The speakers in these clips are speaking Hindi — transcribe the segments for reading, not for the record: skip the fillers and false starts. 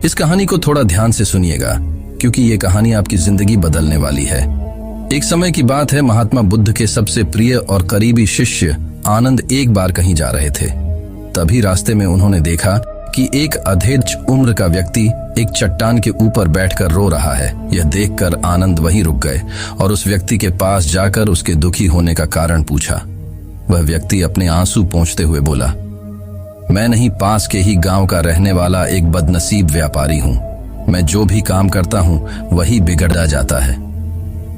इस कहानी को थोड़ा ध्यान से सुनिएगा, क्योंकि ये कहानी आपकी जिंदगी बदलने वाली है। एक समय की बात है, महात्मा बुद्ध के सबसे प्रिय और करीबी शिष्य आनंद एक बार कहीं जा रहे थे। तभी रास्ते में उन्होंने देखा कि एक अधेड़ उम्र का व्यक्ति एक चट्टान के ऊपर बैठकर रो रहा है। यह देखकर आनंद वहीं रुक गए और उस व्यक्ति के पास जाकर उसके दुखी होने का कारण पूछा। वह व्यक्ति अपने आंसू पोंछते हुए बोला, मैं नहीं, पास के ही गांव का रहने वाला एक बदनसीब व्यापारी हूं। मैं जो भी काम करता हूं वही बिगड़ जाता है।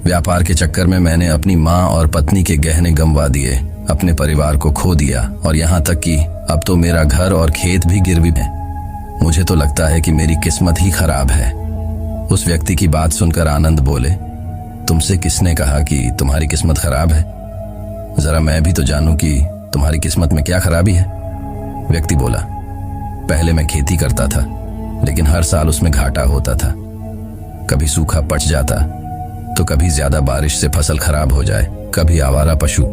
व्यापार के चक्कर में मैंने अपनी माँ और पत्नी के गहने गंवा दिए, अपने परिवार को खो दिया और यहाँ तक कि अब तो मेरा घर और खेत भी गिरवी है। मुझे तो लगता है कि मेरी किस्मत ही खराब है। उस व्यक्ति की बात सुनकर आनंद बोले, तुमसे किसने कहा कि तुम्हारी किस्मत खराब है? जरा मैं भी तो जानूं कि तुम्हारी किस्मत में क्या खराबी है। व्यक्ति बोला, पहले मैं खेती करता था, लेकिन हर साल उसमें घाटा होता था। कभी सूखा पड़ जाता, तो कभी ज्यादा बारिश से फसल खराब हो जाए, कभी आवारा पशु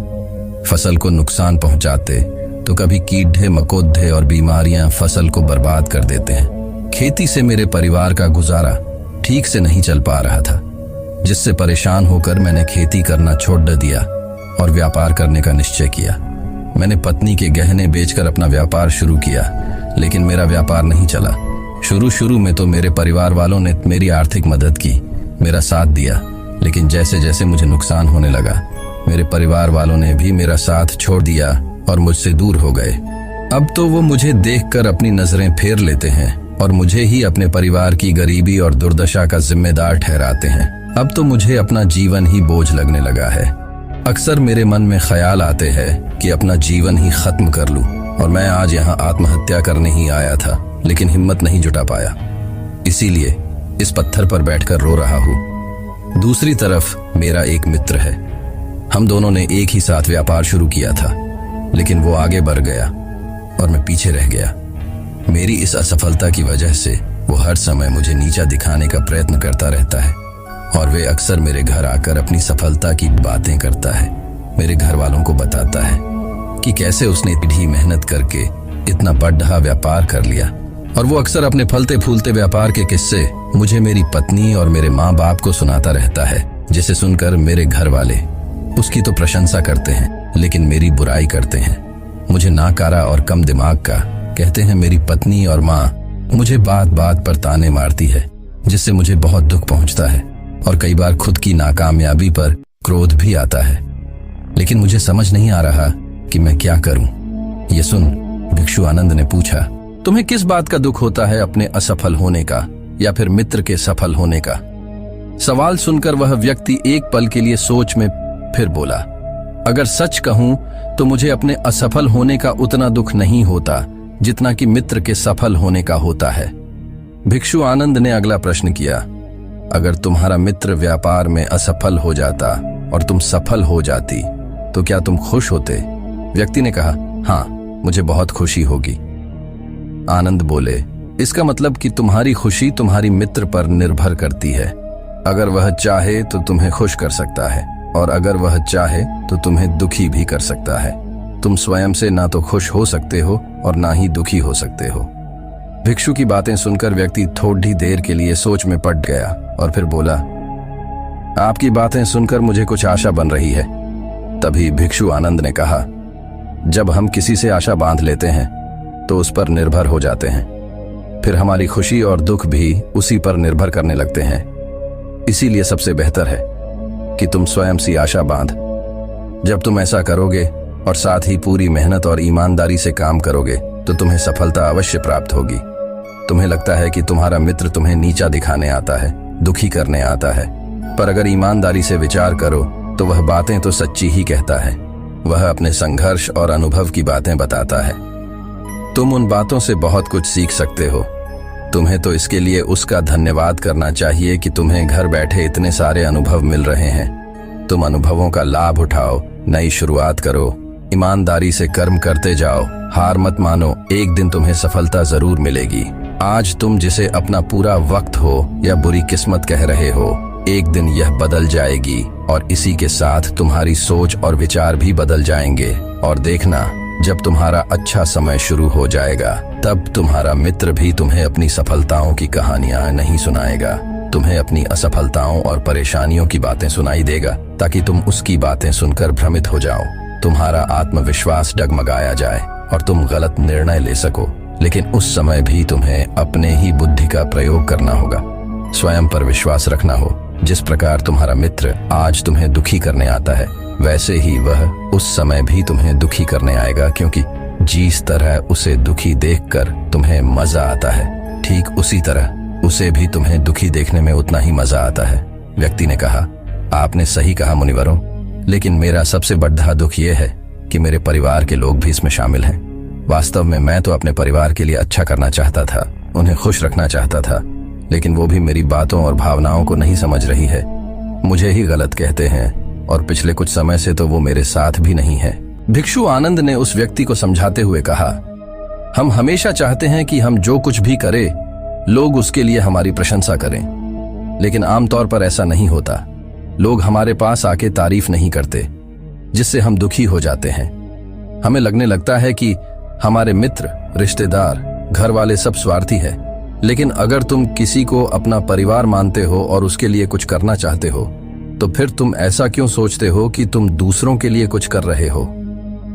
फसल को नुकसान पहुंचाते, तो कभी कीड़े मकोड़े और बीमारियां फसल को बर्बाद कर देते हैं। खेती से मेरे परिवार का गुजारा ठीक से नहीं चल पा रहा था, जिससे परेशान होकर मैंने खेती करना छोड़ दिया और व्यापार करने का निश्चय किया। मैंने पत्नी के गहने बेचकर अपना व्यापार शुरू किया, लेकिन मेरा व्यापार नहीं चला। शुरू में तो मेरे परिवार वालों ने मेरी आर्थिक मदद की, मेरा साथ दिया, लेकिन जैसे जैसे मुझे नुकसान होने लगा, मेरे परिवार वालों ने भी मेरा साथ छोड़ दिया और मुझसे दूर हो गए। अब तो वो मुझे देखकर अपनी नजरें फेर लेते हैं और मुझे ही अपने परिवार की गरीबी और दुर्दशा का जिम्मेदार ठहराते हैं। अब तो मुझे अपना जीवन ही बोझ लगने लगा है। अक्सर मेरे मन में ख्याल आते हैं कि अपना जीवन ही खत्म कर लूं, और मैं आज यहाँ आत्महत्या करने ही आया था, लेकिन हिम्मत नहीं जुटा पाया, इसीलिए इस पत्थर पर बैठकर रो रहा हूँ। दूसरी तरफ मेरा एक मित्र है। हम दोनों ने एक ही साथ व्यापार शुरू किया था, लेकिन वो आगे बढ़ गया और मैं पीछे रह गया। मेरी इस असफलता की वजह से वो हर समय मुझे नीचा दिखाने का प्रयत्न करता रहता है, और वे अक्सर मेरे घर आकर अपनी सफलता की बातें करता है। मेरे घर वालों को बताता है कि कैसे उसने इतनी मेहनत करके इतना बड़ा व्यापार कर लिया, और वो अक्सर अपने फलते फूलते व्यापार के किस्से मुझे, मेरी पत्नी और मेरे माँ बाप को सुनाता रहता है, जिसे सुनकर मेरे घर वाले उसकी तो प्रशंसा करते हैं, लेकिन मेरी बुराई करते हैं। मुझे नाकारा और कम दिमाग का कहते हैं। मेरी पत्नी और माँ मुझे बात बात पर ताने मारती है, जिससे मुझे बहुत दुख पहुंचता है, और कई बार खुद की नाकामयाबी पर क्रोध भी आता है। लेकिन मुझे समझ नहीं आ रहा कि मैं क्या करूं। ये सुन भिक्षु आनंद ने पूछा, तुम्हें किस बात का दुख होता है, अपने असफल होने का या फिर मित्र के सफल होने का? सवाल सुनकर वह व्यक्ति एक पल के लिए सोच में फिर बोला, अगर सच कहूं तो मुझे अपने असफल होने का उतना दुख नहीं होता जितना कि मित्र के सफल होने का होता है। भिक्षु आनंद ने अगला प्रश्न किया, अगर तुम्हारा मित्र व्यापार में असफल हो जाता और तुम सफल हो जाती, तो क्या तुम खुश होते? व्यक्ति ने कहा, हाँ, मुझे बहुत खुशी होगी। आनंद बोले, इसका मतलब कि तुम्हारी खुशी तुम्हारी मित्र पर निर्भर करती है। अगर वह चाहे तो तुम्हें खुश कर सकता है, और अगर वह चाहे तो तुम्हें दुखी भी कर सकता है। तुम स्वयं से ना तो खुश हो सकते हो और ना ही दुखी हो सकते हो। भिक्षु की बातें सुनकर व्यक्ति थोड़ी देर के लिए सोच में पड़ गया और फिर बोला, आपकी बातें सुनकर मुझे कुछ आशा बन रही है। तभी भिक्षु आनंद ने कहा, जब हम किसी से आशा बांध लेते हैं तो उस पर निर्भर हो जाते हैं, फिर हमारी खुशी और दुख भी उसी पर निर्भर करने लगते हैं। इसीलिए सबसे बेहतर है कि तुम स्वयं सी आशा बांध। जब तुम ऐसा करोगे और साथ ही पूरी मेहनत और ईमानदारी से काम करोगे, तो तुम्हें सफलता अवश्य प्राप्त होगी। तुम्हें लगता है कि तुम्हारा मित्र तुम्हें नीचा दिखाने आता है, दुखी करने आता है, पर अगर ईमानदारी से विचार करो तो वह बातें तो सच्ची ही कहता है। वह अपने संघर्ष और अनुभव की बातें बताता है। तुम उन बातों से बहुत कुछ सीख सकते हो। तुम्हें तो इसके लिए उसका धन्यवाद करना चाहिए कि तुम्हें घर बैठे इतने सारे अनुभव मिल रहे हैं। तुम अनुभवों का लाभ उठाओ, नई शुरुआत करो, ईमानदारी से कर्म करते जाओ, हार मत मानो, एक दिन तुम्हें सफलता जरूर मिलेगी। आज तुम जिसे अपना पूरा वक्त हो या बुरी किस्मत कह रहे हो, एक दिन यह बदल जाएगी, और इसी के साथ तुम्हारी सोच और विचार भी बदल जाएंगे। और देखना, जब तुम्हारा अच्छा समय शुरू हो जाएगा तब तुम्हारा मित्र भी तुम्हें अपनी सफलताओं की कहानियां नहीं सुनाएगा, तुम्हें अपनी असफलताओं और परेशानियों की बातें सुनाई देगा ताकि तुम उसकी बातें सुनकर भ्रमित हो जाओ, तुम्हारा आत्मविश्वास डगमगाया जाए और तुम गलत निर्णय ले सको। लेकिन उस समय भी तुम्हें अपने ही बुद्धि का प्रयोग करना होगा, स्वयं पर विश्वास रखना हो। जिस प्रकार तुम्हारा मित्र आज तुम्हें दुखी करने आता है, वैसे ही वह उस समय भी तुम्हें दुखी करने आएगा, क्योंकि जिस तरह उसे दुखी देखकर तुम्हें मजा आता है, ठीक उसी तरह उसे भी तुम्हें दुखी देखने में उतना ही मजा आता है। व्यक्ति ने कहा, आपने सही कहा मुनिवरों, लेकिन मेरा सबसे बड़ा दुख यह है कि मेरे परिवार के लोग भी इसमें शामिल हैं। वास्तव में मैं तो अपने परिवार के लिए अच्छा करना चाहता था, उन्हें खुश रखना चाहता था, लेकिन वो भी मेरी बातों और भावनाओं को नहीं समझ रही है, मुझे ही गलत कहते हैं और पिछले कुछ समय से तो वो मेरे साथ भी नहीं है। भिक्षु आनंद ने उस व्यक्ति को समझाते हुए कहा, हम हमेशा चाहते हैं कि हम जो कुछ भी करें लोग उसके लिए हमारी प्रशंसा करें, लेकिन आमतौर पर ऐसा नहीं होता। लोग हमारे पास आके तारीफ नहीं करते, जिससे हम दुखी हो जाते हैं। हमें लगने लगता है कि हमारे मित्र, रिश्तेदार, घर वाले सब स्वार्थी है। लेकिन अगर तुम किसी को अपना परिवार मानते हो और उसके लिए कुछ करना चाहते हो, तो फिर तुम ऐसा क्यों सोचते हो कि तुम दूसरों के लिए कुछ कर रहे हो?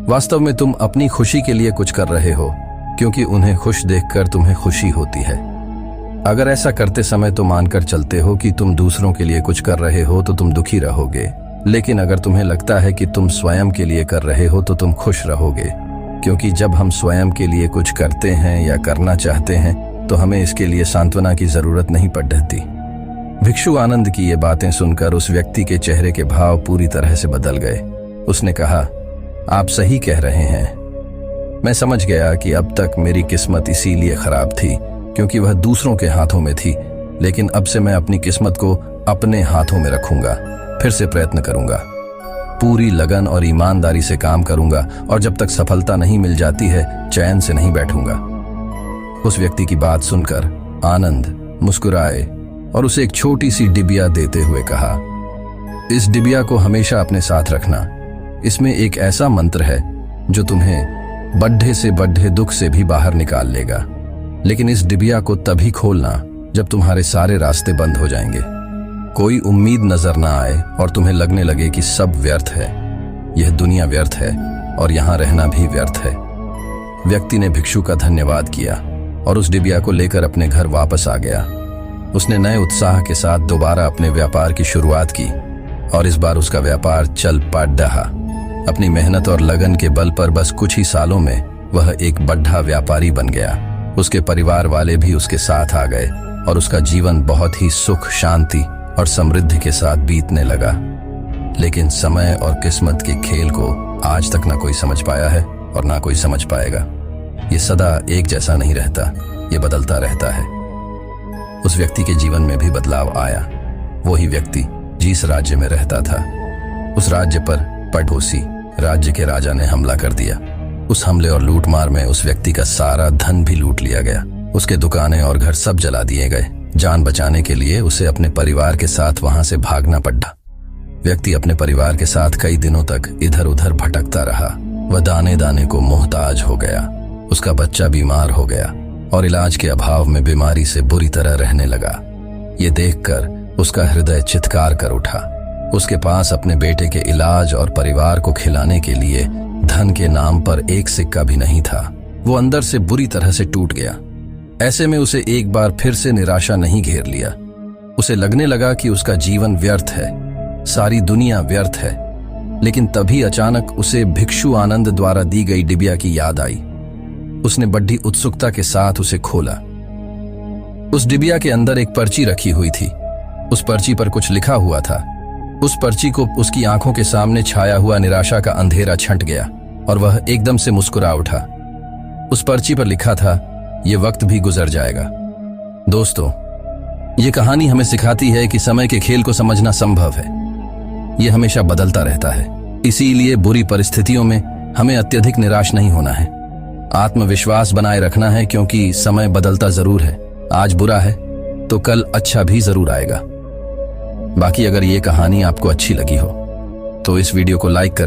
वास्तव में तुम अपनी खुशी के लिए कुछ कर रहे हो, क्योंकि उन्हें खुश देखकर तुम्हें खुशी होती है। अगर ऐसा करते समय तो मानकर चलते हो कि तुम दूसरों के लिए कुछ कर रहे हो तो तुम दुखी रहोगे, लेकिन अगर तुम्हें लगता है कि तुम स्वयं के लिए कर रहे हो तो तुम खुश रहोगे, क्योंकि जब हम स्वयं के लिए कुछ करते हैं या करना चाहते हैं तो हमें इसके लिए सांत्वना की जरूरत नहीं पड़ती। भिक्षु आनंद की ये बातें सुनकर उस व्यक्ति के चेहरे के भाव पूरी तरह से बदल गए। उसने कहा, आप सही कह रहे हैं। मैं समझ गया कि अब तक मेरी किस्मत इसीलिए खराब थी क्योंकि वह दूसरों के हाथों में थी, लेकिन अब से मैं अपनी किस्मत को अपने हाथों में रखूंगा। फिर से प्रयत्न करूंगा, पूरी लगन और ईमानदारी से काम करूंगा और जब तक सफलता नहीं मिल जाती है चैन से नहीं बैठूंगा। उस व्यक्ति की बात सुनकर आनंद मुस्कुराए और उसे एक छोटी सी डिबिया देते हुए कहा, इस डिबिया को हमेशा अपने साथ रखना। इसमें एक ऐसा मंत्र है जो तुम्हें बड्ढे से बड्ढे दुख से भी बाहर निकाल लेगा। लेकिन इस डिबिया को तभी खोलना जब तुम्हारे सारे रास्ते बंद हो जाएंगे, कोई उम्मीद नजर ना आए और तुम्हें लगने लगे कि सब व्यर्थ है, यह दुनिया व्यर्थ है और यहां रहना भी व्यर्थ है। व्यक्ति ने भिक्षु का धन्यवाद किया और उस डिबिया को लेकर अपने घर वापस आ गया। उसने नए उत्साह के साथ दोबारा अपने व्यापार की शुरुआत की और इस बार उसका व्यापार चल पड़ रहा। अपनी मेहनत और लगन के बल पर बस कुछ ही सालों में वह एक बड़ा व्यापारी बन गया। उसके परिवार वाले भी उसके साथ आ गए और उसका जीवन बहुत ही सुख, शांति और समृद्धि के साथ बीतने लगा। लेकिन समय और किस्मत के खेल को आज तक ना कोई समझ पाया है और ना कोई समझ पाएगा। ये सदा एक जैसा नहीं रहता, ये बदलता रहता है। उस व्यक्ति के जीवन में भी बदलाव आया। वही व्यक्ति जिस राज्य में रहता था, उस राज्य पर पड़ोसी राज्य के राजा ने हमला कर दिया। उस हमले और लूटमार में उस व्यक्ति का सारा धन भी लूट लिया गया। उसके दुकानें और घर सब जला दिए गए। जान बचाने के लिए उसे अपने परिवार के साथ वहां से भागना पड़ा। व्यक्ति अपने परिवार के साथ कई दिनों तक इधर उधर भटकता रहा। वह दाने दाने को मोहताज हो गया। उसका बच्चा बीमार हो गया और इलाज के अभाव में बीमारी से बुरी तरह रहने लगा। ये देखकर उसका हृदय चित्कार कर उठा। उसके पास अपने बेटे के इलाज और परिवार को खिलाने के लिए धन के नाम पर एक सिक्का भी नहीं था। वो अंदर से बुरी तरह से टूट गया। ऐसे में उसे एक बार फिर से निराशा नहीं घेर लिया। उसे लगने लगा कि उसका जीवन व्यर्थ है, सारी दुनिया व्यर्थ है। लेकिन तभी अचानक उसे भिक्षु आनंद द्वारा दी गई डिबिया की याद आई। उसने बड़ी उत्सुकता के साथ उसे खोला। उस डिबिया के अंदर एक पर्ची रखी हुई थी। उस पर्ची पर कुछ लिखा हुआ था। उस पर्ची को उसकी आंखों के सामने छाया हुआ निराशा का अंधेरा छंट गया और वह एकदम से मुस्कुरा उठा। उस पर्ची पर लिखा था, ये वक्त भी गुजर जाएगा। दोस्तों, ये कहानी हमें सिखाती है कि समय के खेल को समझना संभव है। ये हमेशा बदलता रहता है। इसीलिए बुरी परिस्थितियों में हमें अत्यधिक निराश नहीं होना है। आत्मविश्वास बनाए रखना है, क्योंकि समय बदलता जरूर है। आज बुरा है तो कल अच्छा भी जरूर आएगा। बाकी अगर ये कहानी आपको अच्छी लगी हो तो इस वीडियो को लाइक करें।